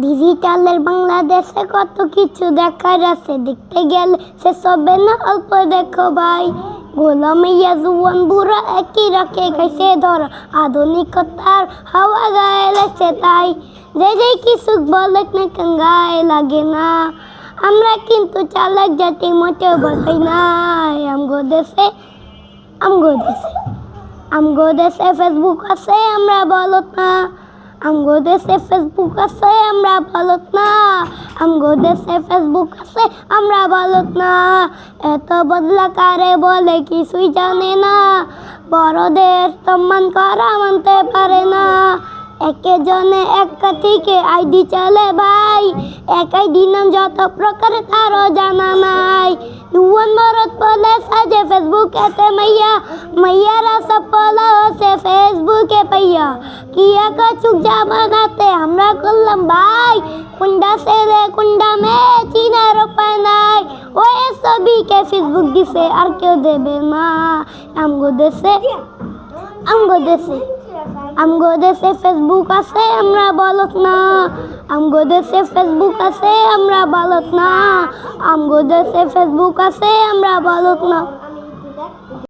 ডিজিটালের বাংলাদেশে কত কিছু দেখার আছে, দেখতে গেলে শেষ হবে না, অল্প দেখো ভাই। গোলামিয়া জুয়ান বুড়া একই রাখে খাইছে ধরা, আধুনিকতার হাওয়া গায়ে লাগছে তাই। যে কিছু বলে না কেন গায়ে লাগে না, আমরা কিন্তু চালাক জাতি, মোটেও ভয় পাই নাই। আমগো দেশে ফেসবুক আছে, আমরা বলত না। আমগো দেশে ফেসবুক আছে, আমরা বলত না। আমগো দেশে ফেসবুক আছে, আমরা বলত না। এত বদলা কারে বলে কিছুই জানে না, বড়দের সম্মান করা মানতে পারে না। একে জনে একটা থেকে আইডি চলে ভাই, এক আইডি নাম যত প্রকার তারও জানা নাই। জুয়ান মরদ বলে সাজে ফেসবুকেতে মাইয়া, মাইয়ারা সব বলা হচ্ছে ফেসবুকে পাইয়া। কি একা চুক জামানাতে আমরা করলাম ভাই, কুন্ডা ছেলে কুন্ডা মেয়ে চিনার উপায় নাই। ওই ছবিকে ফেসবুক দিছে আর কেউ দেবে না। আমগো দেশে ফেসবুক আছে, আমরা বলত না। আমগো দেশে ফেসবুক আছে, আমরা বলত না। আমগো দেশে ফেসবুক আছে, আমরা বলত না।